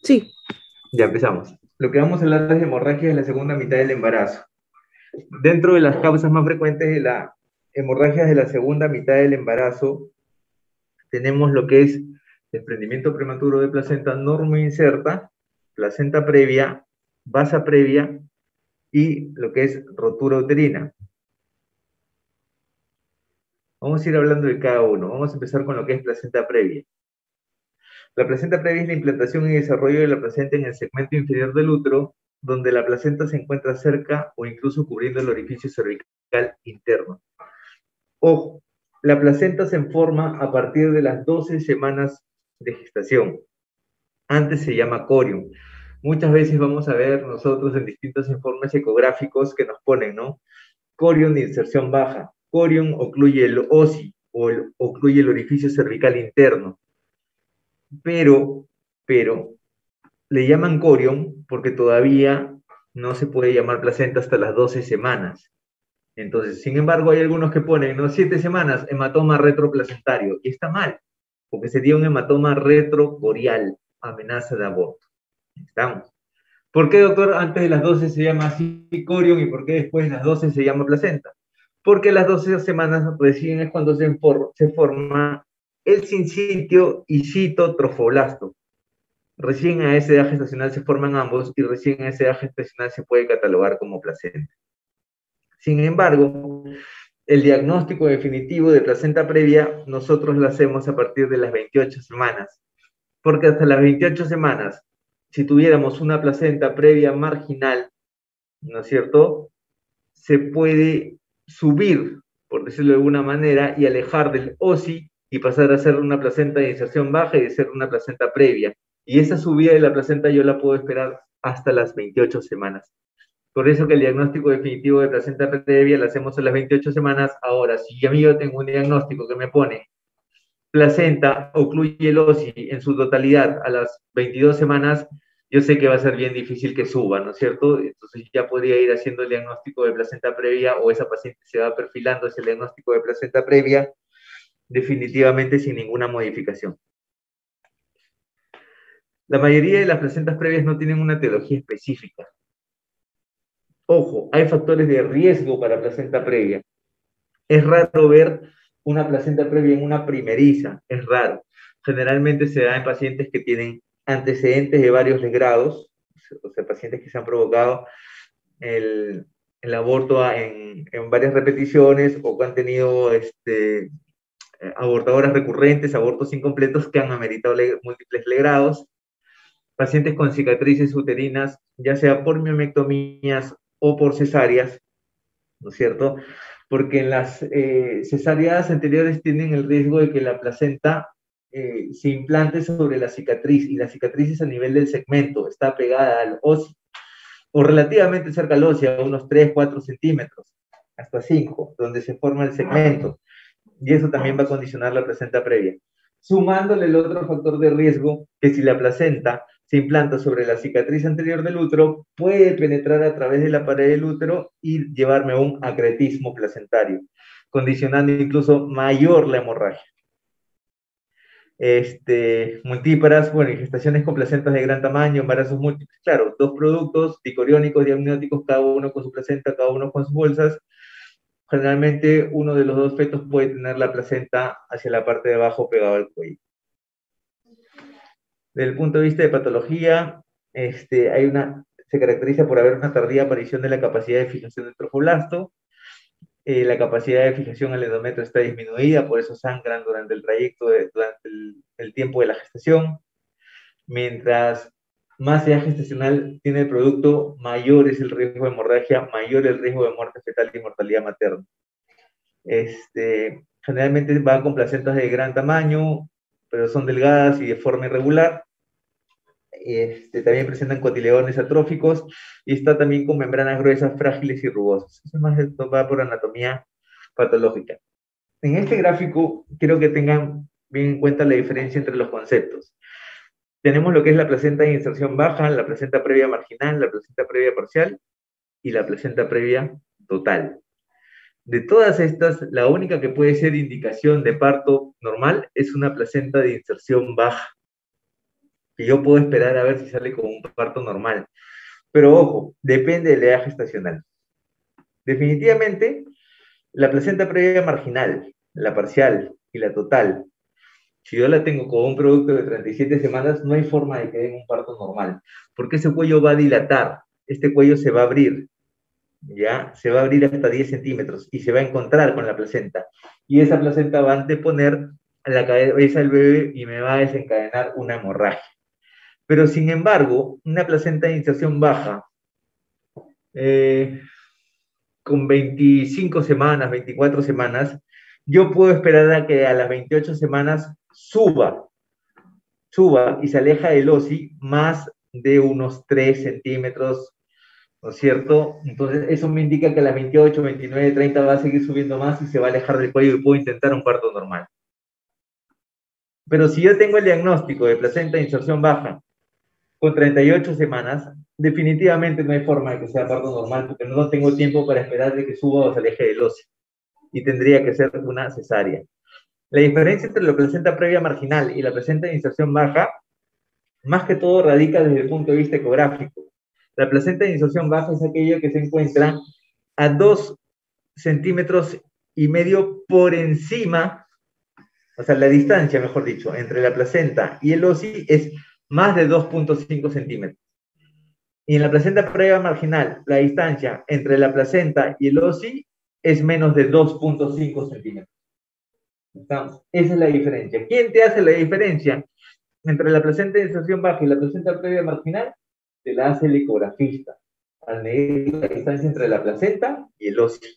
Sí, Ya empezamos. Lo que vamos a hablar es de hemorragia en la segunda mitad del embarazo. Dentro de las causas más frecuentes de la hemorragia de la segunda mitad del embarazo, tenemos lo que es desprendimiento prematuro de placenta normoinserta, placenta previa, vasa previa y lo que es rotura uterina. Vamos a ir hablando de cada uno. Vamos a empezar con lo que es placenta previa. La placenta previa es la implantación y desarrollo de la placenta en el segmento inferior del útero, donde la placenta se encuentra cerca o incluso cubriendo el orificio cervical interno. Ojo, la placenta se forma a partir de las 12 semanas de gestación. Antes se llama corium. Muchas veces vamos a ver nosotros en distintos informes ecográficos que nos ponen, ¿no? Corium de inserción baja. Corium ocluye el OSI o ocluye el orificio cervical interno. Pero le llaman corium porque todavía no se puede llamar placenta hasta las 12 semanas. Entonces, sin embargo, hay algunos que ponen, ¿no? 7 semanas, hematoma retroplacentario. Y está mal, porque sería un hematoma retrocorial, amenaza de aborto. ¿Estamos? ¿Por qué, doctor, antes de las 12 se llama así corium y por qué después de las 12 se llama placenta? Porque las 12 semanas recién es cuando se forma el sincitio y citotrofoblasto. Recién a esa edad gestacional se forman ambos y recién a esa edad gestacional se puede catalogar como placenta. Sin embargo, el diagnóstico definitivo de placenta previa nosotros lo hacemos a partir de las 28 semanas, porque hasta las 28 semanas, si tuviéramos una placenta previa marginal, ¿no es cierto?, se puede subir, por decirlo de alguna manera, y alejar del OSI y pasar a ser una placenta de inserción baja y de ser una placenta previa. Y esa subida de la placenta yo la puedo esperar hasta las 28 semanas. Por eso que el diagnóstico definitivo de placenta previa lo hacemos a las 28 semanas. Ahora, si yo tengo un diagnóstico que me pone placenta ocluye el OSI en su totalidad a las 22 semanas, yo sé que va a ser bien difícil que suba, ¿no es cierto? Entonces ya podría ir haciendo el diagnóstico de placenta previa o esa paciente se va perfilando hacia el diagnóstico de placenta previa definitivamente sin ninguna modificación. La mayoría de las placentas previas no tienen una etiología específica. Ojo, hay factores de riesgo para placenta previa. Es raro ver una placenta previa en una primeriza, es raro. Generalmente se da en pacientes que tienen antecedentes de varios grados, o sea, pacientes que se han provocado el aborto en varias repeticiones o que han tenido abortadoras recurrentes, abortos incompletos que han ameritado múltiples legrados, pacientes con cicatrices uterinas, ya sea por miomectomías o por cesáreas, ¿no es cierto? Porque en las cesáreas anteriores tienen el riesgo de que la placenta se implante sobre la cicatriz y la cicatriz es a nivel del segmento, está pegada al óseo o relativamente cerca al óseo, a unos 3, 4 centímetros, hasta 5, donde se forma el segmento. Y eso también va a condicionar la placenta previa. Sumándole el otro factor de riesgo, que si la placenta se implanta sobre la cicatriz anterior del útero, puede penetrar a través de la pared del útero y llevarme a un acretismo placentario, condicionando incluso mayor la hemorragia. Multíparas, bueno, y gestaciones con placentas de gran tamaño, embarazos múltiples, claro, 2 productos dicoriónicos, diamnióticos, cada uno con su placenta, cada uno con sus bolsas. Generalmente uno de los 2 fetos puede tener la placenta hacia la parte de abajo pegado al cuello. Desde el punto de vista de patología, se caracteriza por haber una tardía aparición de la capacidad de fijación del trofoblasto. La capacidad de fijación al endometrio está disminuida, por eso sangran durante el trayecto, durante el tiempo de la gestación. Mientras más edad gestacional tiene el producto, mayor es el riesgo de hemorragia, mayor el riesgo de muerte fetal y mortalidad materna. Generalmente van con placentas de gran tamaño, pero son delgadas y de forma irregular. También presentan cotiledones atróficos y está también con membranas gruesas, frágiles y rugosas. Eso más esto va por anatomía patológica. En este gráfico quiero que tengan bien en cuenta la diferencia entre los conceptos. Tenemos lo que es la placenta de inserción baja, la placenta previa marginal, la placenta previa parcial y la placenta previa total. De todas estas, la única que puede ser indicación de parto normal es una placenta de inserción baja. que yo puedo esperar a ver si sale con un parto normal. Pero ojo, depende de la edad gestacional. Definitivamente, la placenta previa marginal, la parcial y la total, si yo la tengo con un producto de 37 semanas, no hay forma de que den un parto normal, porque ese cuello va a dilatar, este cuello se va a abrir, ya se va a abrir hasta 10 centímetros y se va a encontrar con la placenta. Y esa placenta va a anteponer a la cabeza del bebé y me va a desencadenar una hemorragia. Pero sin embargo, una placenta de inserción baja, eh, con 25 semanas, 24 semanas, yo puedo esperar a que a las 28 semanas suba y se aleja del OSI más de unos 3 centímetros, ¿no es cierto? Entonces, eso me indica que a las 28, 29, 30 va a seguir subiendo más y se va a alejar del cuello y puedo intentar un parto normal. Pero si yo tengo el diagnóstico de placenta de inserción baja con 38 semanas, definitivamente no hay forma de que sea parto normal porque no tengo tiempo para esperar de que suba o se aleje del óseo y tendría que ser una cesárea. La diferencia entre la placenta previa marginal y la placenta de inserción baja, más que todo radica desde el punto de vista ecográfico. La placenta de inserción baja es aquella que se encuentra a 2 centímetros y medio por encima, o sea, la distancia, mejor dicho, entre la placenta y el OSI es más de 2,5 centímetros. Y en la placenta previa marginal, la distancia entre la placenta y el OSI es menos de 2,5 centímetros. Esa es la diferencia. ¿Quién te hace la diferencia entre la placenta de inserción baja y la placenta previa marginal? Te la hace el ecografista, al medir la distancia entre la placenta y el óseo.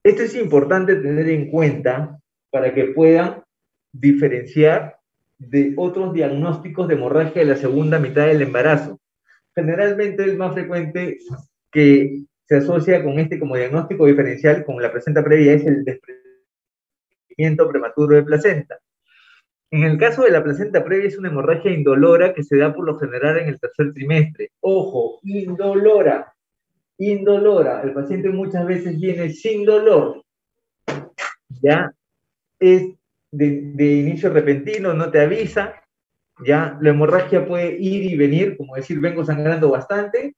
Esto es importante tener en cuenta para que puedan diferenciar de otros diagnósticos de hemorragia de la segunda mitad del embarazo. Generalmente el más frecuente que se asocia con este como diagnóstico diferencial con la placenta previa es el desprendimiento prematuro de placenta. En el caso de la placenta previa es una hemorragia indolora que se da por lo general en el tercer trimestre. Ojo, indolora. Indolora. El paciente muchas veces viene sin dolor. Ya es de inicio repentino, no te avisa. Ya la hemorragia puede ir y venir, como decir, vengo sangrando bastante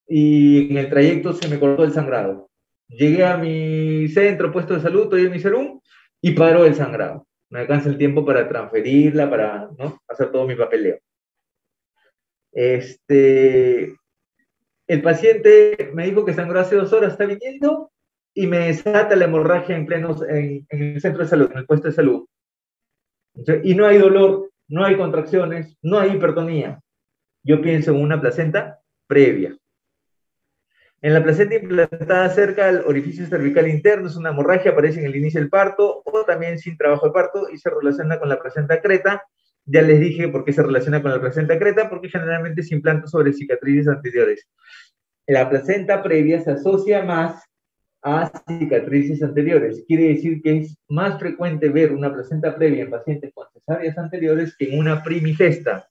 y en el trayecto se me cortó el sangrado. Llegué a mi centro, puesto de salud, estoy en mi serum y paró el sangrado. Me alcanza el tiempo para transferirla, para, ¿no?, hacer todo mi papeleo. El paciente me dijo que sangró hace 2 horas, está viniendo y me desata la hemorragia en el centro de salud, en el puesto de salud. Y no hay dolor, no hay contracciones, no hay hipertonía. Yo pienso en una placenta previa. En la placenta implantada cerca al orificio cervical interno es una hemorragia, aparece en el inicio del parto o también sin trabajo de parto y se relaciona con la placenta creta. Ya les dije por qué se relaciona con la placenta creta, porque generalmente se implanta sobre cicatrices anteriores. La placenta previa se asocia más a cicatrices anteriores. Quiere decir que es más frecuente ver una placenta previa en pacientes con cesáreas anteriores que en una primigesta.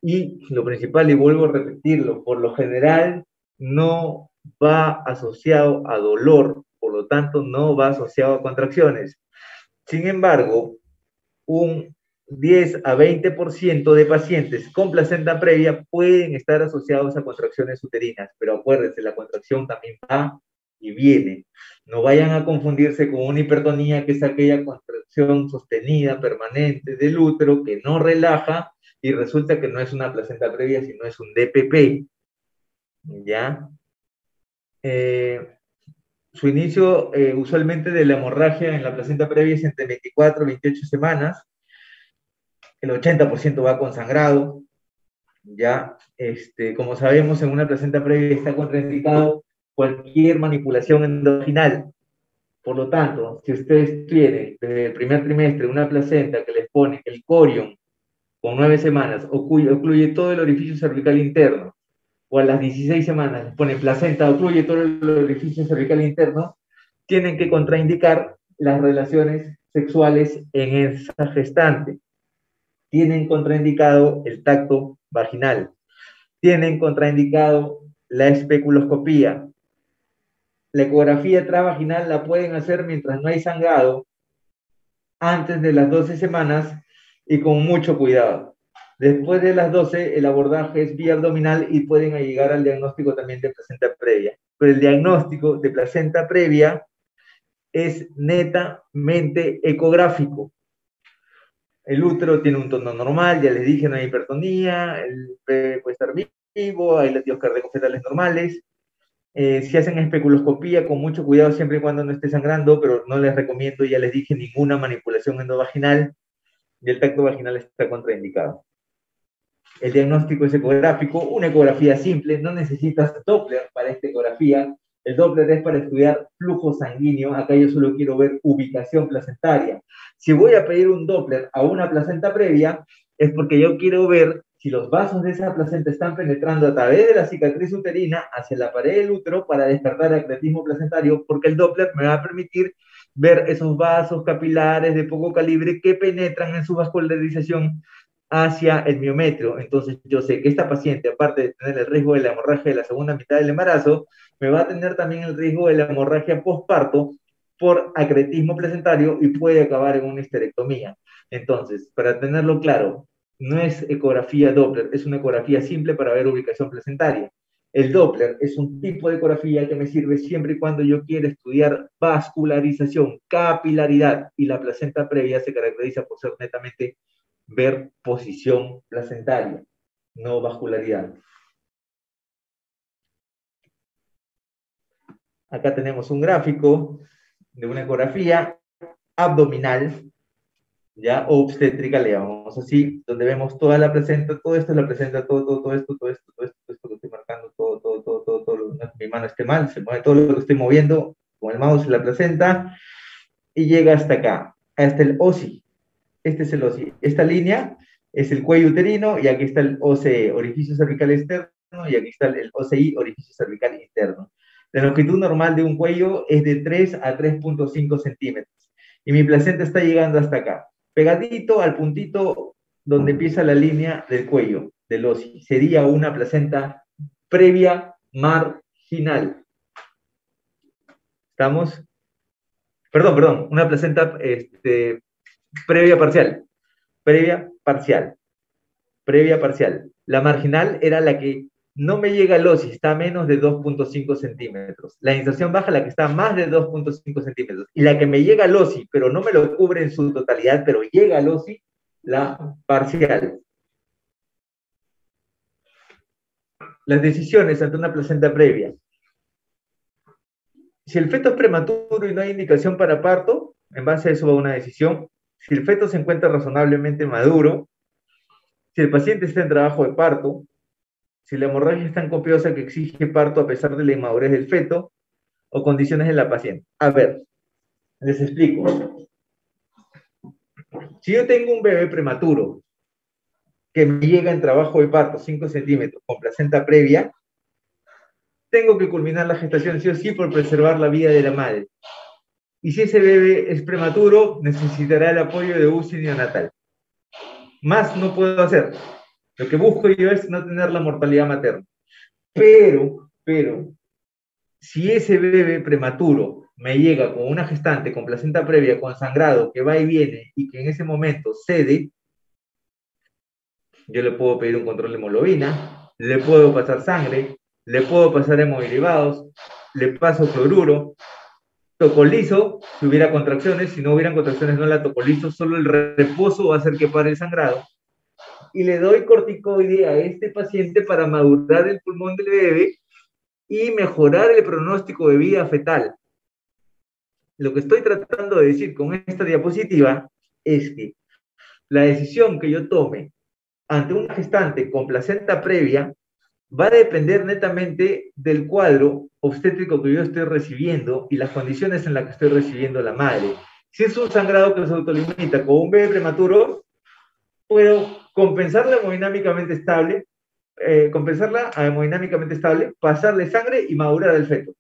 Y lo principal, y vuelvo a repetirlo, por lo general no va asociado a dolor, por lo tanto no va asociado a contracciones. Sin embargo, un 10 a 20% de pacientes con placenta previa pueden estar asociados a contracciones uterinas, pero acuérdense, la contracción también va y viene. No vayan a confundirse con una hipertonía, que es aquella contracción sostenida, permanente del útero, que no relaja, y resulta que no es una placenta previa, sino es un DPP, ¿ya? Su inicio usualmente de la hemorragia en la placenta previa es entre 24 y 28 semanas, el 80% va con sangrado, ¿ya? Como sabemos, en una placenta previa está contraindicado cualquier manipulación endovaginal. Por lo tanto, si ustedes tienen desde el primer trimestre una placenta que les pone el corion con 9 semanas, ocluye todo el orificio cervical interno, o a las 16 semanas les pone placenta, ocluye todo el orificio cervical interno, tienen que contraindicar las relaciones sexuales en esa gestante. Tienen contraindicado el tacto vaginal. Tienen contraindicado la especuloscopía. La ecografía transvaginal la pueden hacer mientras no hay sangrado, antes de las 12 semanas y con mucho cuidado. Después de las 12, el abordaje es vía abdominal y pueden llegar al diagnóstico también de placenta previa. Pero el diagnóstico de placenta previa es netamente ecográfico. El útero tiene un tono normal, ya les dije, no hay hipertonía, el bebé puede estar vivo, hay latidos cardíacos fetales normales. Si hacen especuloscopía, con mucho cuidado siempre y cuando no esté sangrando, pero no les recomiendo, ya les dije, ninguna manipulación endovaginal y el tacto vaginal está contraindicado. El diagnóstico es ecográfico, una ecografía simple, no necesitas Doppler para esta ecografía. El Doppler es para estudiar flujo sanguíneo, acá yo solo quiero ver ubicación placentaria. Si voy a pedir un Doppler a una placenta previa, es porque yo quiero ver si los vasos de esa placenta están penetrando a través de la cicatriz uterina hacia la pared del útero para despertar acretismo placentario, porque el Doppler me va a permitir ver esos vasos capilares de poco calibre que penetran en su vascularización hacia el miometrio. Entonces yo sé que esta paciente, aparte de tener el riesgo de la hemorragia de la segunda mitad del embarazo, me va a tener también el riesgo de la hemorragia postparto por acretismo placentario y puede acabar en una histerectomía. Entonces, para tenerlo claro, no es ecografía Doppler, es una ecografía simple para ver ubicación placentaria. El Doppler es un tipo de ecografía que me sirve siempre y cuando yo quiera estudiar vascularización, capilaridad, y la placenta previa se caracteriza por ser netamente ver posición placentaria, no vascularidad. Acá tenemos un gráfico de una ecografía abdominal, ya obstétrica, le llamamos así, donde vemos toda la placenta, todo esto es la placenta, todo esto que estoy marcando, todo, mi mano esté mal, se mueve todo lo que estoy moviendo con el mouse en la placenta y llega hasta acá, hasta el OSI. Este es el OSI. Esta línea es el cuello uterino y aquí está el OCE, orificio cervical externo, y aquí está el OCI, orificio cervical interno. La longitud normal de un cuello es de 3 a 3.5 centímetros. Y mi placenta está llegando hasta acá, pegadito al puntito donde empieza la línea del cuello, del OSI. Sería una placenta previa marginal. ¿Estamos? Perdón, una placenta previa parcial. Previa parcial. Previa parcial. La marginal era la que no me llega al OSI, está a menos de 2.5 centímetros. La inserción baja, la que está a más de 2.5 centímetros. Y la que me llega al OSI, pero no me lo cubre en su totalidad, pero llega al OSI, la parcial. Las decisiones ante una placenta previa. Si el feto es prematuro y no hay indicación para parto, en base a eso va una decisión. Si el feto se encuentra razonablemente maduro, si el paciente está en trabajo de parto, si la hemorragia es tan copiosa que exige parto a pesar de la inmadurez del feto, o condiciones en la paciente. A ver, les explico. Si yo tengo un bebé prematuro que me llega en trabajo de parto 5 centímetros con placenta previa, tengo que culminar la gestación sí o sí por preservar la vida de la madre. Y si ese bebé es prematuro, necesitará el apoyo de UCI neonatal. Más no puedo hacer. Lo que busco yo es no tener la mortalidad materna. Pero, si ese bebé prematuro me llega con una gestante con placenta previa, con sangrado, que va y viene y que en ese momento cede, yo le puedo pedir un control de hemoglobina, le puedo pasar sangre, le puedo pasar hemoderivados, le paso cloruro, tocolizo si hubiera contracciones, si no hubieran contracciones no la tocolizo, solo el reposo va a hacer que pare el sangrado, y le doy corticoide a este paciente para madurar el pulmón del bebé y mejorar el pronóstico de vida fetal. Lo que estoy tratando de decir con esta diapositiva es que la decisión que yo tome ante un gestante con placenta previa va a depender netamente del cuadro obstétrico que yo estoy recibiendo y las condiciones en las que estoy recibiendo la madre. Si es un sangrado que se autolimita con un bebé prematuro, puedo compensarla hemodinámicamente estable, pasarle sangre y madurar el feto.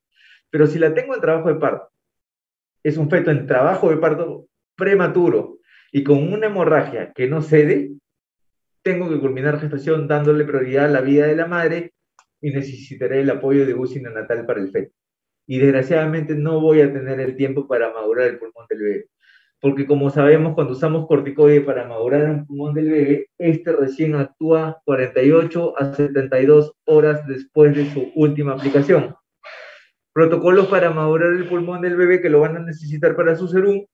Pero si la tengo en trabajo de parto, es un feto en trabajo de parto prematuro y con una hemorragia que no cede, tengo que culminar gestación dándole prioridad a la vida de la madre y necesitaré el apoyo de UCI neonatal para el feto. y desgraciadamente no voy a tener el tiempo para madurar el pulmón del bebé. Porque como sabemos, cuando usamos corticoide para madurar el pulmón del bebé, este recién actúa 48 a 72 horas después de su última aplicación. Protocolos para madurar el pulmón del bebé que lo van a necesitar para su serum.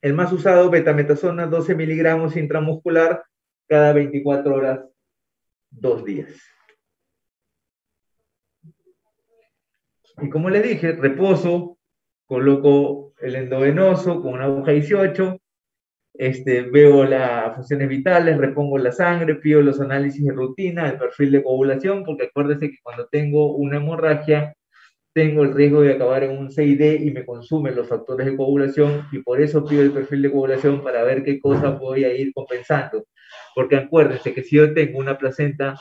El más usado, betametasona, 12 miligramos intramuscular cada 24 horas, 2 días. Y como les dije, reposo, coloco el endovenoso con una aguja 18, veo las funciones vitales, repongo la sangre, pido los análisis de rutina, el perfil de coagulación, porque acuérdense que cuando tengo una hemorragia, tengo el riesgo de acabar en un CID y me consumen los factores de coagulación, y por eso pido el perfil de coagulación para ver qué cosa voy a ir compensando. Porque acuérdense que si yo tengo una placenta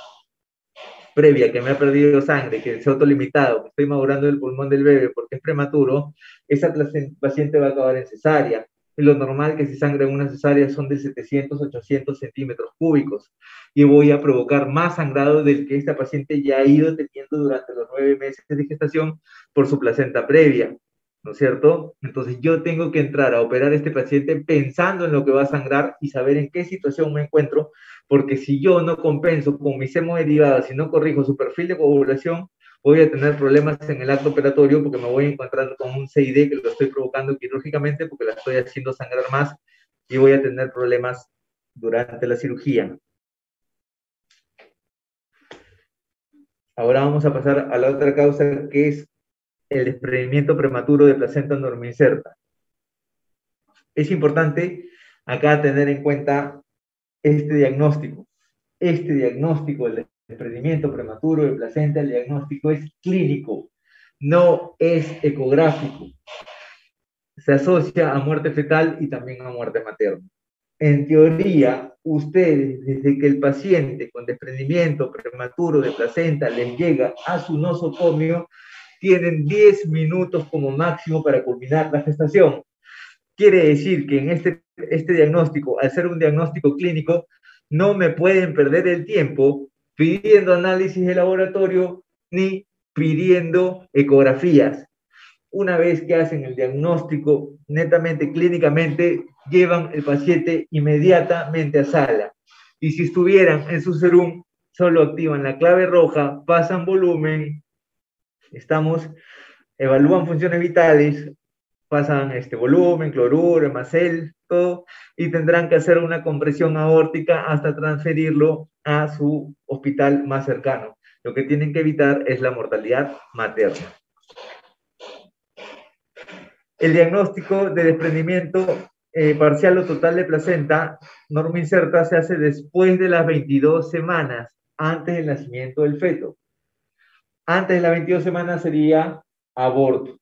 previa que me ha perdido sangre, que se ha autolimitado, que estoy madurando el pulmón del bebé porque es prematuro, esa paciente va a acabar en cesárea. Es lo normal que si sangra en una cesárea son de 700, 800 centímetros cúbicos y voy a provocar más sangrado del que esta paciente ya ha ido teniendo durante los 9 meses de gestación por su placenta previa, ¿no es cierto? Entonces yo tengo que entrar a operar a este paciente pensando en lo que va a sangrar y saber en qué situación me encuentro, porque si yo no compenso con mis hemoderivadas, si no corrijo su perfil de coagulación, voy a tener problemas en el acto operatorio porque me voy a encontrar con un CID que lo estoy provocando quirúrgicamente porque la estoy haciendo sangrar más y voy a tener problemas durante la cirugía. Ahora vamos a pasar a la otra causa, que es el desprendimiento prematuro de placenta normoinserta. Es importante acá tener en cuenta este diagnóstico. Este diagnóstico del desprendimiento prematuro de placenta, el diagnóstico es clínico, no es ecográfico. Se asocia a muerte fetal y también a muerte materna. En teoría, ustedes, desde que el paciente con desprendimiento prematuro de placenta les llega a su nosocomio, tienen 10 minutos como máximo para culminar la gestación. Quiere decir que en este diagnóstico, al ser un diagnóstico clínico, no me pueden perder el tiempo pidiendo análisis de laboratorio ni pidiendo ecografías. Una vez que hacen el diagnóstico netamente clínicamente, llevan el paciente inmediatamente a sala. Y si estuvieran en su serum, solo activan la clave roja, pasan volumen, evalúan funciones vitales, pasan volumen, cloruro, hemacel, todo, y tendrán que hacer una compresión aórtica hasta transferirlo a su hospital más cercano. Lo que tienen que evitar es la mortalidad materna. El diagnóstico de desprendimiento parcial o total de placenta normoinserta se hace después de las 22 semanas, antes del nacimiento del feto. Antes de las 22 semanas sería aborto.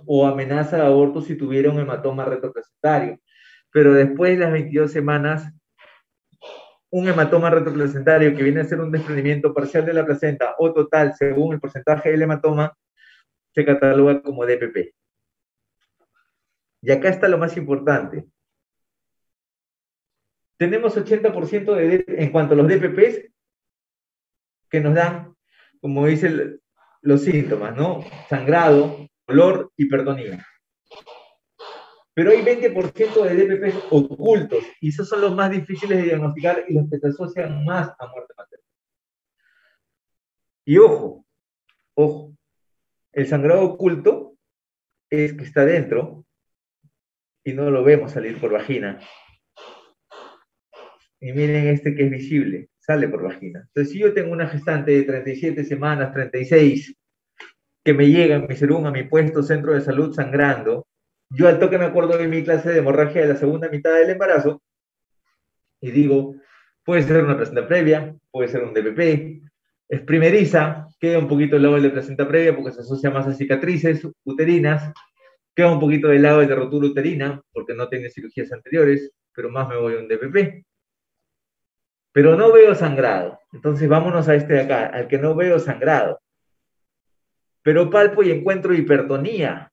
O amenaza de aborto si tuviera un hematoma retroplacentario. Pero después de las 22 semanas, un hematoma retroplacentario que viene a ser un desprendimiento parcial de la placenta o total, según el porcentaje del hematoma, se cataloga como DPP. Y acá está lo más importante. Tenemos 80% en cuanto a los DPPs que nos dan, como dicen los síntomas, ¿no? Sangrado, dolor, hipertonía. Pero hay 20% de DPPs ocultos, y esos son los más difíciles de diagnosticar y los que se asocian más a muerte materna. Y ojo, el sangrado oculto es que está dentro y no lo vemos salir por vagina. Y miren que es visible, sale por vagina. Entonces, si yo tengo una gestante de 37 semanas, 36, que me llega en mi serum a mi puesto centro de salud sangrando, yo al toque me acuerdo de mi clase de hemorragia de la segunda mitad del embarazo y digo, puede ser una placenta previa, puede ser un DPP, es primeriza, queda un poquito del lado de la placenta previa porque se asocia más a cicatrices uterinas, queda un poquito del lado de la rotura uterina porque no tiene cirugías anteriores, pero más me voy a un DPP. Pero no veo sangrado, entonces vámonos a este de acá, al que no veo sangrado. Pero palpo y encuentro hipertonía.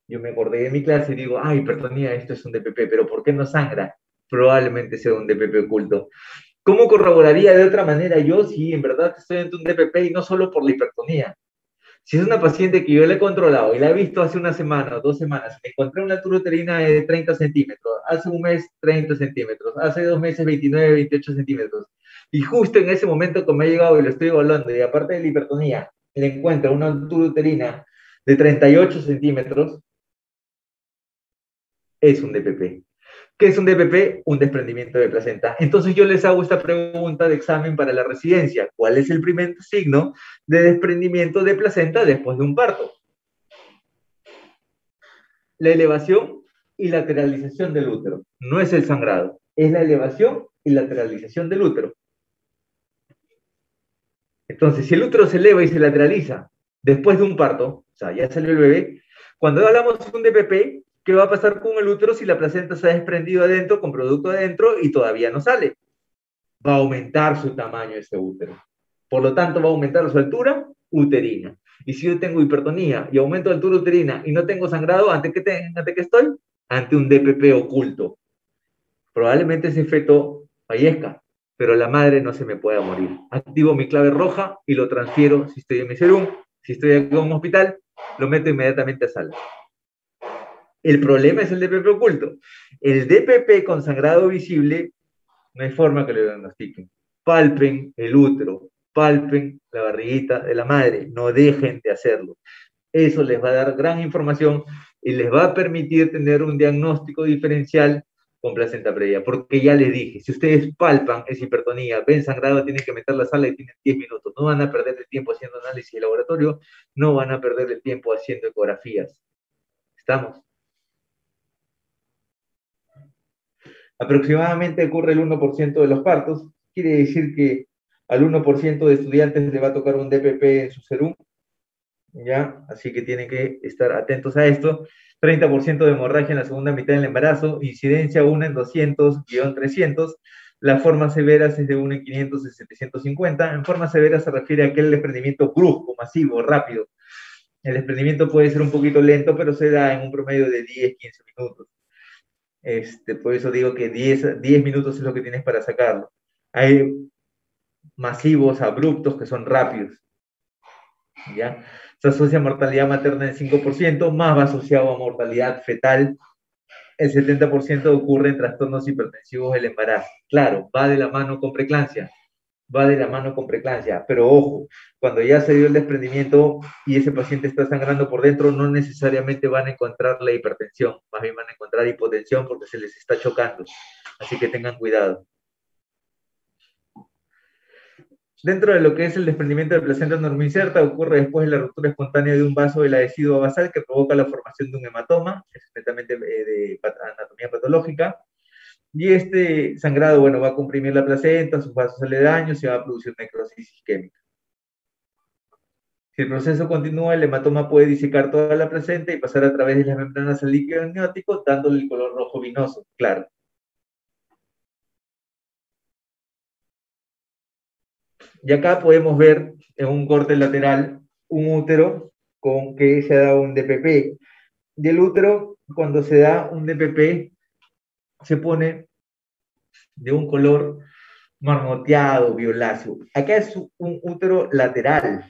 Yo me acordé de mi clase y digo, hipertonía, esto es un DPP, pero ¿por qué no sangra? Probablemente sea un DPP oculto. ¿Cómo corroboraría de otra manera yo si en verdad estoy ante un DPP y no solo por la hipertonía? Si es una paciente que yo le he controlado y la he visto hace una semana o 2 semanas, encontré una altura uterina de 30 centímetros, hace un mes 30 centímetros, hace 2 meses 29, 28 centímetros, y justo en ese momento que me ha llegado y lo estoy evaluando, y aparte de la hipertonía, le encuentro una altura uterina de 38 centímetros, es un DPP. ¿Qué es un DPP? Un desprendimiento de placenta. Entonces yo les hago esta pregunta de examen para la residencia. ¿Cuál es el primer signo de desprendimiento de placenta después de un parto? La elevación y lateralización del útero. No es el sangrado, es la elevación y lateralización del útero. Entonces, si el útero se eleva y se lateraliza después de un parto, o sea, ya salió el bebé, cuando hablamos de un DPP, ¿qué va a pasar con el útero si la placenta se ha desprendido adentro, con producto adentro, y todavía no sale? Va a aumentar su tamaño ese útero. Por lo tanto, va a aumentar su altura uterina. Y si yo tengo hipertonía y aumento de altura uterina y no tengo sangrado, ¿ante qué estoy? Ante un DPP oculto. Probablemente ese feto fallezca, pero la madre no se me pueda morir. Activo mi clave roja y lo transfiero si estoy en mi serum. Si estoy en un hospital, lo meto inmediatamente a sala. El problema es el DPP oculto. El DPP con sangrado visible, no hay forma que lo diagnostiquen. Palpen el útero, palpen la barriguita de la madre, no dejen de hacerlo. Eso les va a dar gran información y les va a permitir tener un diagnóstico diferencial con placenta previa, porque ya les dije, si ustedes palpan esa hipertonía, ven sangrado, tienen que meter la sala y tienen 10 minutos, no van a perder el tiempo haciendo análisis de laboratorio, no van a perder el tiempo haciendo ecografías. ¿Estamos? Aproximadamente ocurre el 1% de los partos, quiere decir que al 1% de estudiantes le va a tocar un DPP en su serum, ¿ya? Así que tienen que estar atentos a esto. 30% de hemorragia en la segunda mitad del embarazo, incidencia 1 en 200-300. Las formas severas es de 1 en 500 y 750. En forma severa se refiere a aquel desprendimiento brusco, masivo, rápido. El desprendimiento puede ser un poquito lento, pero se da en un promedio de 10-15 minutos. Por eso digo que 10 minutos es lo que tienes para sacarlo. Hay masivos, abruptos, que son rápidos. ¿Ya? Se asocia a mortalidad materna del 5%, más va asociado a mortalidad fetal. El 70% ocurre en trastornos hipertensivos del embarazo. Claro, va de la mano con preeclampsia, pero ojo, cuando ya se dio el desprendimiento y ese paciente está sangrando por dentro, no necesariamente van a encontrar la hipertensión, más bien van a encontrar hipotensión porque se les está chocando. Así que tengan cuidado. Dentro de lo que es el desprendimiento de placenta normoinserta, ocurre después de la ruptura espontánea de un vaso de la decidua basal que provoca la formación de un hematoma, es netamente de anatomía patológica, y este sangrado, bueno, va a comprimir la placenta, sus vasos aledaños y va a producir necrosis isquémica. Si el proceso continúa, el hematoma puede disecar toda la placenta y pasar a través de las membranas al líquido amniótico, dándole el color rojo vinoso, claro. Y acá podemos ver en un corte lateral un útero con que se ha dado un DPP. Y el útero, cuando se da un DPP, se pone de un color marmoteado, violáceo. Acá es un útero lateral.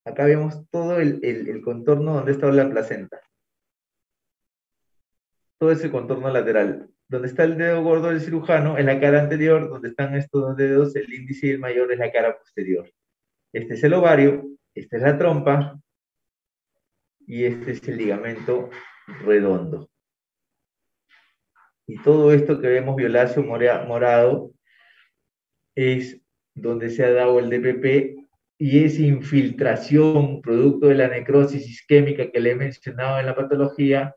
Acá vemos todo el contorno donde está la placenta. Todo ese contorno lateral. Donde está el dedo gordo del cirujano, en la cara anterior, donde están estos dos dedos, el índice y el mayor es la cara posterior. Este es el ovario, esta es la trompa, y este es el ligamento redondo. Y todo esto que vemos violáceo morado es donde se ha dado el DPP, y esa infiltración producto de la necrosis isquémica que le he mencionado en la patología,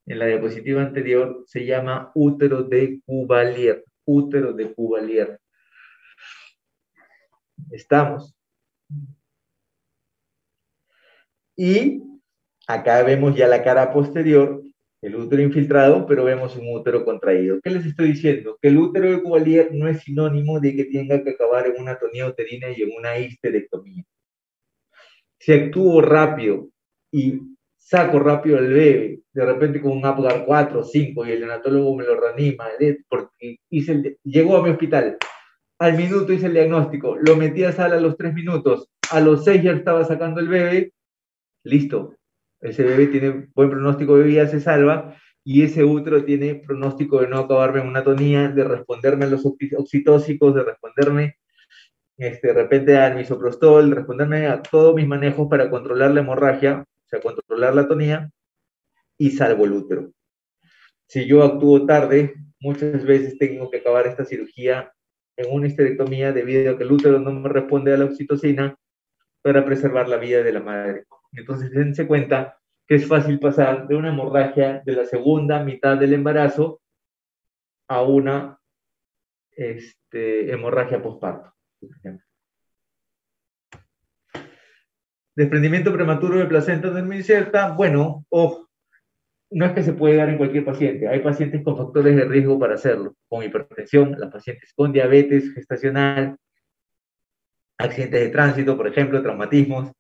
en la diapositiva anterior, se llama útero de Cuvelier. Útero de Cuvelier. ¿Estamos? Y acá vemos ya la cara posterior, el útero infiltrado, pero vemos un útero contraído. ¿Qué les estoy diciendo? Que el útero de Cuvelier no es sinónimo de que tenga que acabar en una atonía uterina y en una histerectomía. Si actúo rápido y saco rápido al bebé, de repente con un Apgar 4 o 5 y el neonatólogo me lo reanima, porque llegó a mi hospital, al minuto hice el diagnóstico, lo metí a sala a los 3 minutos, a los 6 ya estaba sacando el bebé, listo. Ese bebé tiene buen pronóstico de vida, se salva, y ese útero tiene pronóstico de no acabarme en una atonía, de responderme a los oxitóxicos, de responderme de repente al misoprostol, de responderme a todos mis manejos para controlar la hemorragia, o sea, controlar la atonía, y salvo el útero. Si yo actúo tarde, muchas veces tengo que acabar esta cirugía en una histerectomía debido a que el útero no me responde a la oxitocina para preservar la vida de la madre. Entonces, dense cuenta que es fácil pasar de una hemorragia de la segunda mitad del embarazo a una hemorragia postparto. Desprendimiento prematuro de placenta no incierta, bueno, ojo, no es que se puede dar en cualquier paciente. Hay pacientes con factores de riesgo para hacerlo, con hipertensión, las pacientes con diabetes gestacional, accidentes de tránsito, por ejemplo, traumatismos,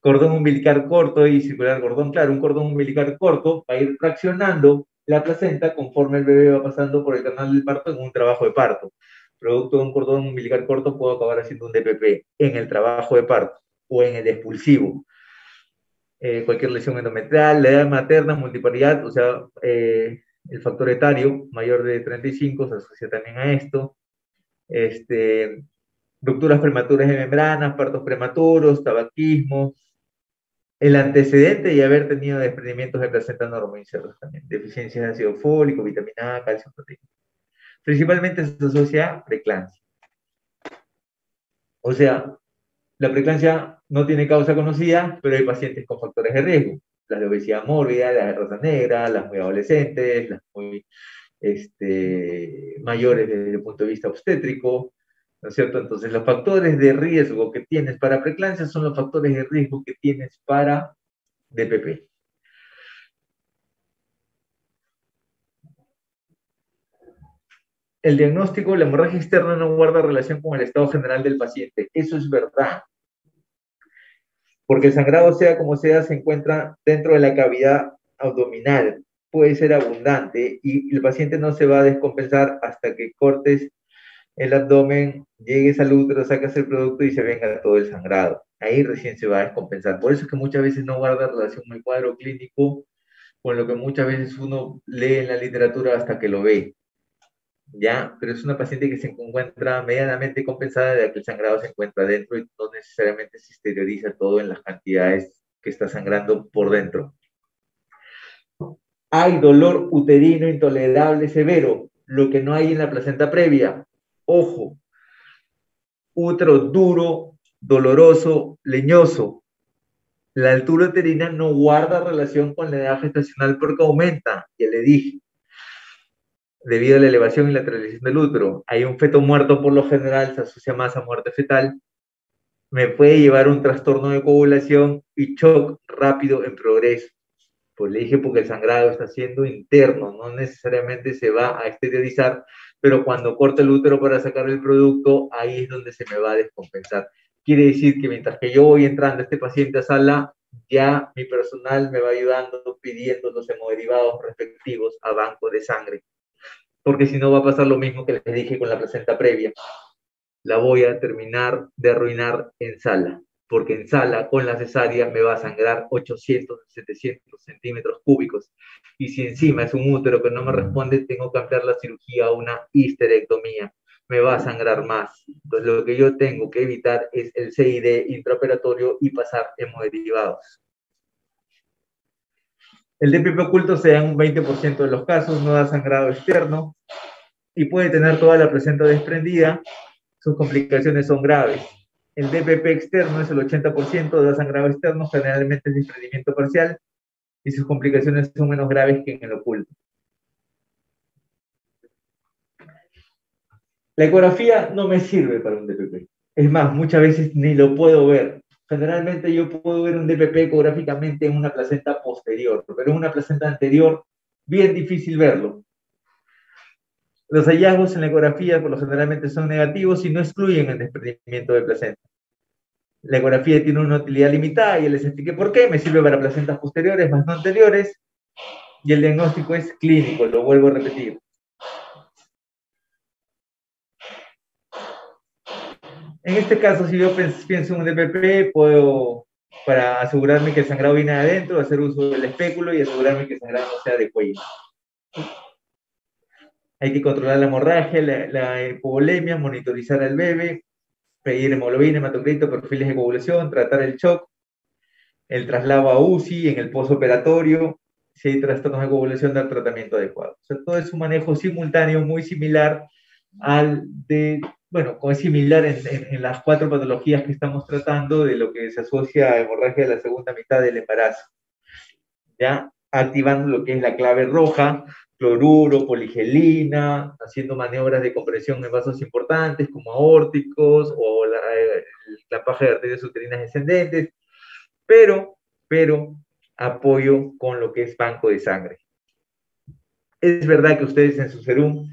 cordón umbilical corto y circular cordón, claro, un cordón umbilical corto va a ir fraccionando la placenta conforme el bebé va pasando por el canal del parto en un trabajo de parto. Producto de un cordón umbilical corto puedo acabar haciendo un DPP en el trabajo de parto o en el expulsivo. Cualquier lesión endometrial, la edad materna, multiparidad, o sea, el factor etario mayor de 35 se asocia también a esto. Rupturas prematuras de membranas, partos prematuros, tabaquismo, el antecedente y haber tenido desprendimientos de placenta normoincertos también, deficiencias de ácido fólico, vitamina A, calcio, proteína. Principalmente se asocia a preeclampsia. O sea, la preeclampsia no tiene causa conocida, pero hay pacientes con factores de riesgo. Las de obesidad mórbida, las de raza negra, las muy adolescentes, las muy mayores desde el punto de vista obstétrico, ¿no es cierto? Entonces, los factores de riesgo que tienes para preeclampsia son los factores de riesgo que tienes para DPP. El diagnóstico, la hemorragia externa no guarda relación con el estado general del paciente. Eso es verdad. Porque el sangrado, sea como sea, se encuentra dentro de la cavidad abdominal. Puede ser abundante y el paciente no se va a descompensar hasta que cortes el abdomen, llegues al útero, sacas el producto y se venga todo el sangrado. Ahí recién se va a descompensar. Por eso es que muchas veces no guarda relación con el cuadro clínico, con lo que muchas veces uno lee en la literatura hasta que lo ve. ¿Ya? Pero es una paciente que se encuentra medianamente compensada de que el sangrado se encuentra dentro y no necesariamente se exterioriza todo en las cantidades que está sangrando por dentro. Hay dolor uterino intolerable severo, lo que no hay en la placenta previa. Ojo, útero duro, doloroso, leñoso. La altura uterina no guarda relación con la edad gestacional porque aumenta, ya le dije, debido a la elevación y lateralización del útero. Hay un feto muerto, por lo general se asocia más a muerte fetal. Me puede llevar un trastorno de coagulación y shock rápido en progreso. Pues le dije porque el sangrado está siendo interno, no necesariamente se va a exteriorizar, pero cuando corta el útero para sacar el producto, ahí es donde se me va a descompensar. Quiere decir que mientras que yo voy entrando a este paciente a sala, ya mi personal me va ayudando pidiendo los hemoderivados respectivos a banco de sangre, porque si no va a pasar lo mismo que les dije con la placenta previa. La voy a terminar de arruinar en sala, porque en sala con la cesárea me va a sangrar 800, 700 centímetros cúbicos. Y si encima es un útero que no me responde, tengo que ampliar la cirugía a una histerectomía. Me va a sangrar más. Entonces, lo que yo tengo que evitar es el CID intraoperatorio y pasar hemoderivados. El DPP oculto se da en un 20% de los casos, no da sangrado externo y puede tener toda la placenta desprendida. Sus complicaciones son graves. El DPP externo es el 80%, da sangrado externo, generalmente es desprendimiento parcial y sus complicaciones son menos graves que en el oculto. La ecografía no me sirve para un DPP. Es más, muchas veces ni lo puedo ver. Generalmente yo puedo ver un DPP ecográficamente en una placenta posterior, pero en una placenta anterior, bien difícil verlo. Los hallazgos en la ecografía por lo generalmente son negativos y no excluyen el desprendimiento de placenta. La ecografía tiene una utilidad limitada y les expliqué por qué. Me sirve para placentas posteriores más no anteriores y el diagnóstico es clínico, lo vuelvo a repetir. En este caso, si yo pienso en un DPP, puedo para asegurarme que el sangrado viene de adentro, hacer uso del espéculo y asegurarme que el sangrado no sea de cuello. Hay que controlar la hemorragia, la hipovolemia, monitorizar al bebé, pedir hemoglobina, hematocrito, perfiles de coagulación, tratar el shock, el traslado a UCI en el postoperatorio, si hay trastornos de coagulación, dar tratamiento adecuado. O sea, todo es un manejo simultáneo muy similar al de, bueno, es similar en las 4 patologías que estamos tratando de lo que se asocia a hemorragia de la segunda mitad del embarazo. ¿Ya? Activando lo que es la clave roja, cloruro, poligelina, haciendo maniobras de compresión en vasos importantes como aórticos o la paja de arterias uterinas descendentes, pero apoyo con lo que es banco de sangre. Es verdad que ustedes en su serum,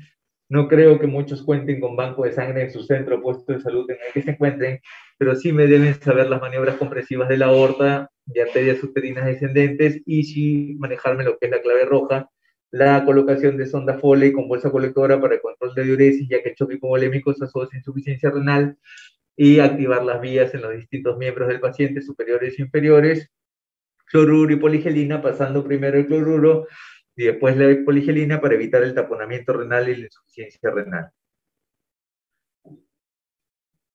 no creo que muchos cuenten con banco de sangre en su centro o puesto de salud en el que se encuentren, pero sí me deben saber las maniobras compresivas de la aorta, de arterias uterinas descendentes, y sí manejarme lo que es la clave roja, la colocación de sonda Foley con bolsa colectora para el control de diuresis, ya que el choque hipovolémico se asocia a insuficiencia renal, y activar las vías en los distintos miembros del paciente, superiores e inferiores, cloruro y poligelina, pasando primero el cloruro y después la poligelina para evitar el taponamiento renal y la insuficiencia renal.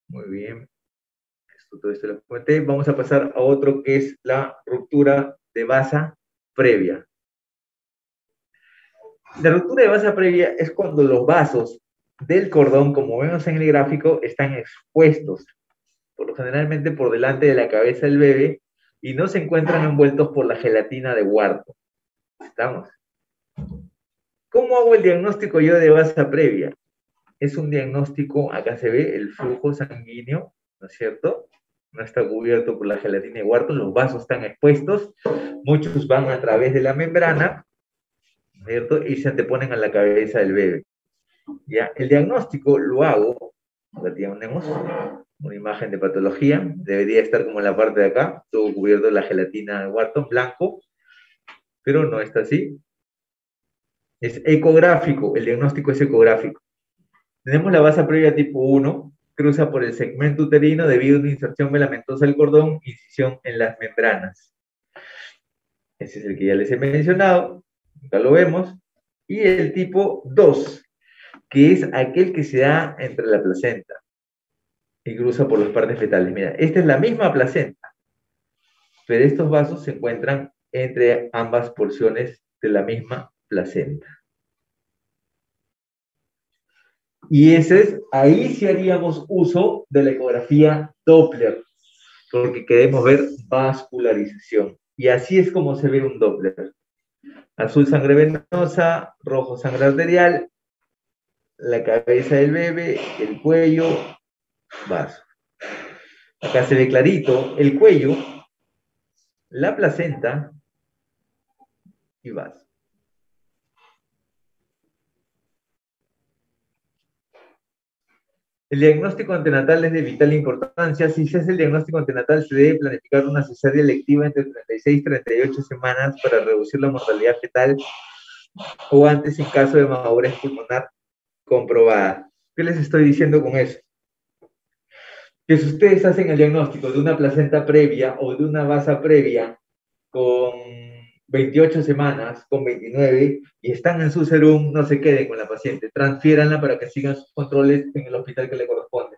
Muy bien. Todo esto lo comenté. Vamos a pasar a otro que es la ruptura de vasa previa. La ruptura de vasa previa es cuando los vasos del cordón, como vemos en el gráfico, están expuestos, por lo generalmente por delante de la cabeza del bebé, y no se encuentran envueltos por la gelatina de Wharton. ¿Estamos? ¿Cómo hago el diagnóstico yo de vasa previa? Es un diagnóstico, acá se ve el flujo sanguíneo, ¿no es cierto? No está cubierto por la gelatina de Wharton, los vasos están expuestos, muchos van a través de la membrana, ¿no es cierto? Y se anteponen a la cabeza del bebé. ¿Ya? El diagnóstico lo hago, acá tenemos una imagen de patología, debería estar como en la parte de acá, todo cubierto de la gelatina de Wharton, blanco, pero no está así. Es ecográfico, el diagnóstico es ecográfico. Tenemos la vasa previa tipo 1, cruza por el segmento uterino debido a una inserción melamentosa del cordón, incisión en las membranas. Ese es el que ya les he mencionado, acá lo vemos. Y el tipo 2, que es aquel que se da entre la placenta y cruza por las partes fetales. Mira, esta es la misma placenta, pero estos vasos se encuentran entre ambas porciones de la misma placenta. Y ahí sí haríamos uso de la ecografía Doppler, porque queremos ver vascularización. Y así es como se ve un Doppler. Azul sangre venosa, rojo sangre arterial, la cabeza del bebé, el cuello, vaso. Acá se ve clarito el cuello, la placenta y vaso. El diagnóstico antenatal es de vital importancia. Si se hace el diagnóstico antenatal, se debe planificar una cesárea electiva entre 36 y 38 semanas para reducir la mortalidad fetal o antes en caso de madurez pulmonar comprobada. ¿Qué les estoy diciendo con eso? Que si ustedes hacen el diagnóstico de una placenta previa o de una vasa previa con 28 semanas, con 29, y están en su serum, no se queden con la paciente, transfiéranla para que sigan sus controles en el hospital que le corresponde.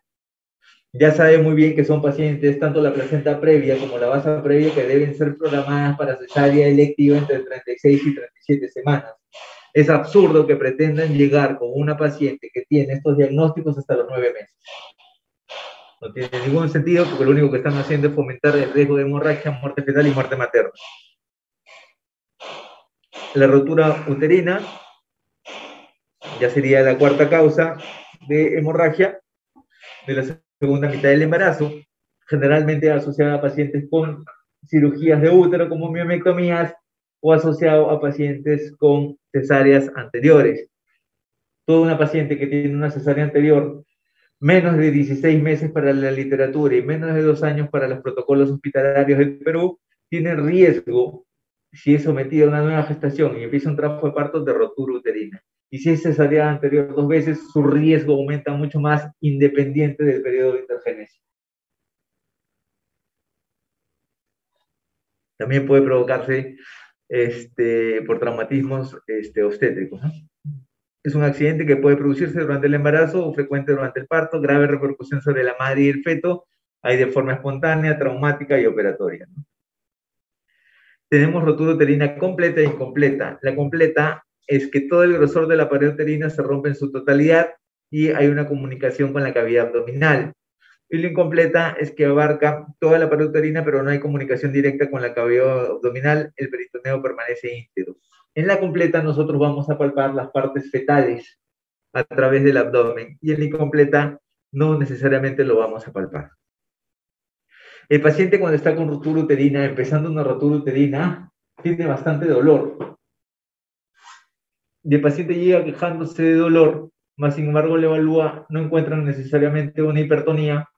Ya sabe muy bien que son pacientes, tanto la placenta previa como la vasa previa, que deben ser programadas para cesárea electiva entre 36 y 37 semanas. Es absurdo que pretendan llegar con una paciente que tiene estos diagnósticos hasta los 9 meses. No tiene ningún sentido, porque lo único que están haciendo es fomentar el riesgo de hemorragia, muerte fetal y muerte materna. La rotura uterina ya sería la cuarta causa de hemorragia de la segunda mitad del embarazo, generalmente asociada a pacientes con cirugías de útero como miomectomías o asociado a pacientes con cesáreas anteriores. Toda una paciente que tiene una cesárea anterior, menos de 16 meses para la literatura y menos de 2 años para los protocolos hospitalarios del Perú, tiene riesgo, si es sometida a una nueva gestación y empieza un trabajo de parto, de rotura uterina. Y si es cesárea anterior 2 veces, su riesgo aumenta mucho más independiente del periodo de intergenesia. También puede provocarse por traumatismos obstétricos, ¿no? Es un accidente que puede producirse durante el embarazo o frecuente durante el parto, grave repercusión sobre la madre y el feto, hay de forma espontánea, traumática y operatoria, ¿no? Tenemos rotura uterina completa e incompleta. La completa es que todo el grosor de la pared uterina se rompe en su totalidad y hay una comunicación con la cavidad abdominal. Y la incompleta es que abarca toda la pared uterina, pero no hay comunicación directa con la cavidad abdominal, el peritoneo permanece íntegro. En la completa nosotros vamos a palpar las partes fetales a través del abdomen y en la incompleta no necesariamente lo vamos a palpar. El paciente cuando está con rotura uterina, empezando una rotura uterina, tiene bastante dolor. Y el paciente llega quejándose de dolor, más sin embargo le evalúa, no encuentran necesariamente una hipertonía,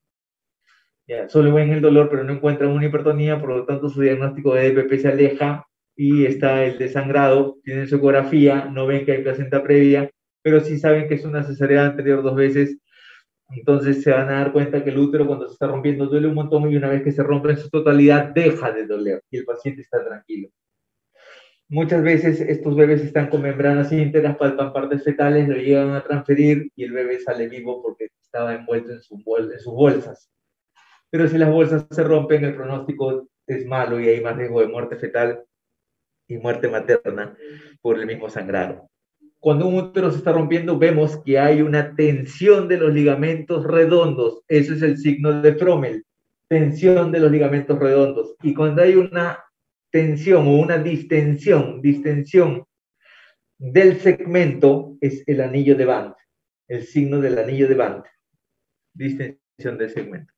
ya, solo ven el dolor, pero no encuentran una hipertonía, por lo tanto su diagnóstico de DPP se aleja y está el desangrado, tienen su ecografía, no ven que hay placenta previa, pero sí saben que es una cesárea anterior 2 veces, entonces se van a dar cuenta que el útero cuando se está rompiendo duele un montón y una vez que se rompe en su totalidad deja de doler y el paciente está tranquilo. Muchas veces estos bebés están con membranas íntegras, palpan partes fetales, lo llegan a transferir y el bebé sale vivo porque estaba envuelto en sus bolsas. Pero si las bolsas se rompen, el pronóstico es malo y hay más riesgo de muerte fetal y muerte materna por el mismo sangrado. Cuando un útero se está rompiendo, vemos que hay una tensión de los ligamentos redondos. Eso es el signo de Frommel, tensión de los ligamentos redondos. Y cuando hay una tensión o una distensión del segmento, es el anillo de Bandt, el signo del anillo de Bandt, distensión del segmento.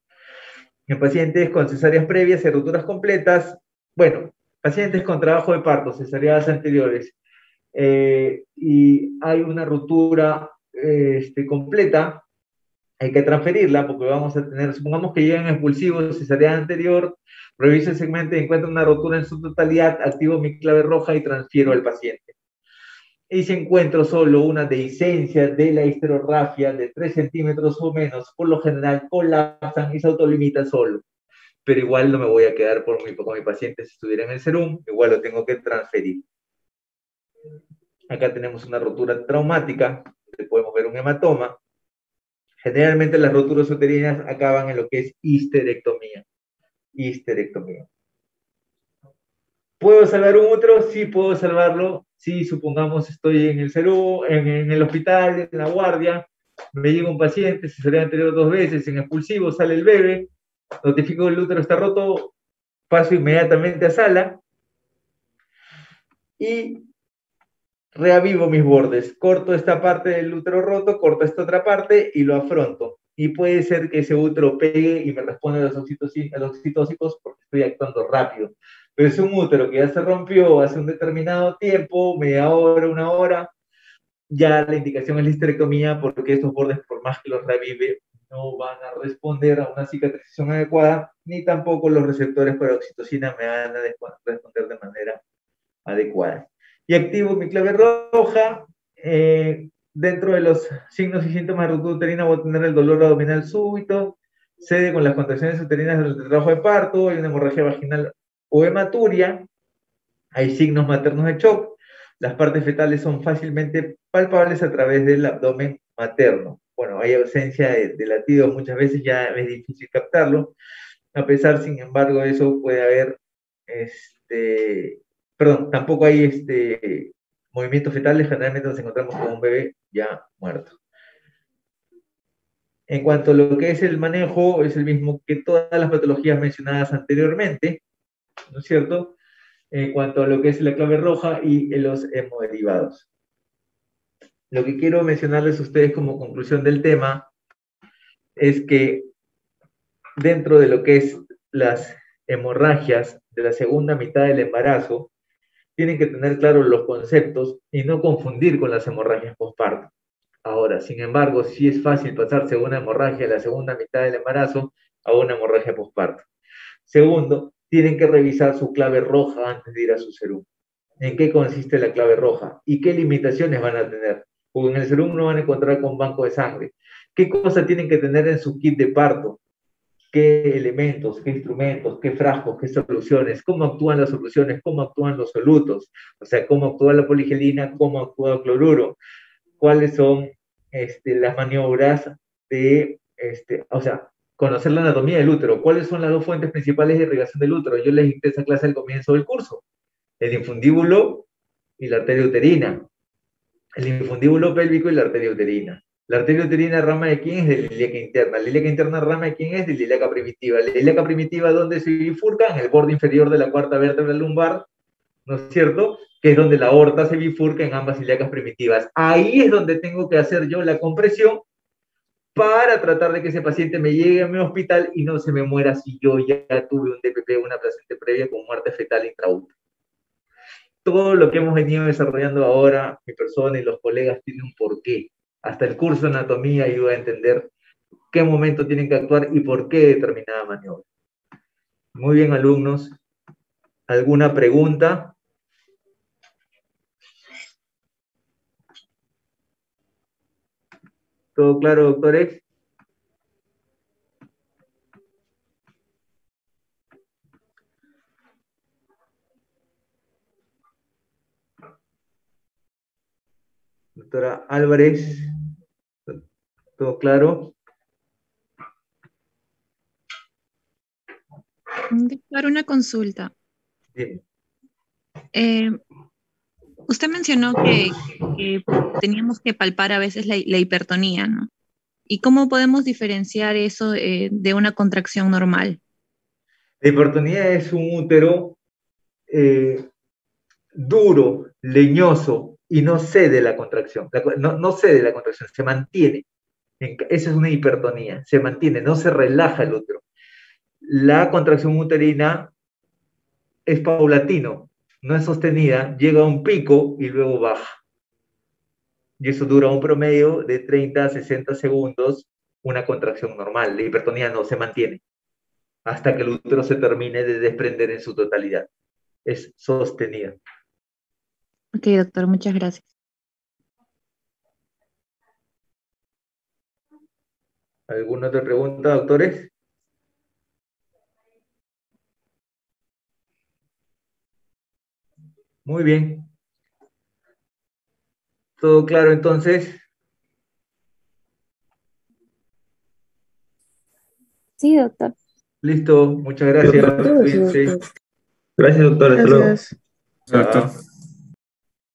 En pacientes con cesáreas previas y rupturas completas, bueno, pacientes con trabajo de parto, cesáreas anteriores, y hay una ruptura completa, hay que transferirla porque vamos a tener, supongamos que llegan expulsivos, cesárea anterior, reviso el segmento y encuentro una rotura en su totalidad, activo mi clave roja y transfiero al paciente. Y si encuentro solo una dehiscencia de la histerorrafia de 3 centímetros o menos, por lo general colapsan y se autolimitan solo. Pero igual no me voy a quedar con mi paciente si estuviera en el serum, igual lo tengo que transferir. Acá tenemos una rotura traumática, podemos ver un hematoma. Generalmente las roturas uterinas acaban en lo que es histerectomía. ¿Puedo salvar un útero? Sí, puedo salvarlo. Sí, supongamos estoy en el serum, en el hospital, en la guardia, me llega un paciente, cesárea anterior 2 veces, en expulsivo, sale el bebé, notifico que el útero está roto, paso inmediatamente a sala y reavivo mis bordes. Corto esta parte del útero roto, corto esta otra parte y lo afronto. Y puede ser que ese útero pegue y me responda a los oxitóxicos porque estoy actuando rápido. Pero es un útero que ya se rompió hace un determinado tiempo, media hora, 1 hora, ya la indicación es la histerectomía porque estos bordes, por más que los revive, no van a responder a una cicatrización adecuada, ni tampoco los receptores para oxitocina me van a responder de manera adecuada. Y activo mi clave roja. Dentro de los signos y síntomas de ruptura uterina voy a tener el dolor abdominal súbito, cede con las contracciones uterinas durante el trabajo de parto, hay una hemorragia vaginal o hematuria, hay signos maternos de shock, las partes fetales son fácilmente palpables a través del abdomen materno. Bueno, hay ausencia de latidos, muchas veces ya es difícil captarlo, a pesar, sin embargo, de eso puede haber, tampoco hay movimientos fetales, generalmente nos encontramos con un bebé ya muerto. En cuanto a lo que es el manejo, es el mismo que todas las patologías mencionadas anteriormente, ¿no es cierto? En cuanto a lo que es la clave roja y los hemoderivados. Lo que quiero mencionarles a ustedes como conclusión del tema es que dentro de lo que es las hemorragias de la segunda mitad del embarazo, tienen que tener claros los conceptos y no confundir con las hemorragias postparto. Ahora, sin embargo, sí es fácil pasarse de una hemorragia de la segunda mitad del embarazo a una hemorragia postparto. Segundo, tienen que revisar su clave roja antes de ir a su serum. ¿En qué consiste la clave roja? ¿Y qué limitaciones van a tener? Porque en el serum no van a encontrar con banco de sangre. ¿Qué cosa tienen que tener en su kit de parto? qué elementos, qué instrumentos, qué frascos, qué soluciones, cómo actúan las soluciones, cómo actúan los solutos, o sea, cómo actúa la poligelina, cómo actúa el cloruro, cuáles son las maniobras de, o sea, conocer la anatomía del útero, cuáles son las dos fuentes principales de irrigación del útero. Yo les dicté esa clase al comienzo del curso, el infundíbulo y la arteria uterina, el infundíbulo pélvico y la arteria uterina. La arteria uterina, ¿rama de quién es? De la ilíaca interna. La ilíaca interna, ¿rama de quién es? De la ilíaca primitiva. La ilíaca primitiva, ¿dónde se bifurca? En el borde inferior de la cuarta vértebra lumbar, ¿no es cierto? Que es donde la aorta se bifurca en ambas ilíacas primitivas. Ahí es donde tengo que hacer yo la compresión para tratar de que ese paciente me llegue a mi hospital y no se me muera si yo ya tuve un DPP, una placenta previa con muerte fetal intraútero. Todo lo que hemos venido desarrollando ahora, mi persona y los colegas, tiene un porqué. Hasta el curso de anatomía ayuda a entender qué momento tienen que actuar y por qué determinada maniobra. Muy bien, alumnos. ¿Alguna pregunta? ¿Todo claro, doctores? Doctora Álvarez, ¿todo claro? Doctor, una consulta. Bien. Usted mencionó que teníamos que palpar a veces la hipertonía, ¿no? ¿Y cómo podemos diferenciar eso de una contracción normal? La hipertonía es un útero duro, leñoso y no cede la contracción. No cede la contracción, se mantiene. Esa es una hipertonía, se mantiene, no se relaja el útero. La contracción uterina es paulatino, no es sostenida, llega a un pico y luego baja. Y eso dura un promedio de 30 a 60 segundos, una contracción normal. La hipertonía no se mantiene hasta que el útero se termine de desprender en su totalidad. Es sostenida. Ok, doctor, muchas gracias. ¿Alguna otra pregunta, doctores? Muy bien. ¿Todo claro entonces? Sí, doctor. Listo, muchas gracias. Doctor, Cuídense. Gracias, doctor. Hasta luego. gracias. Chao.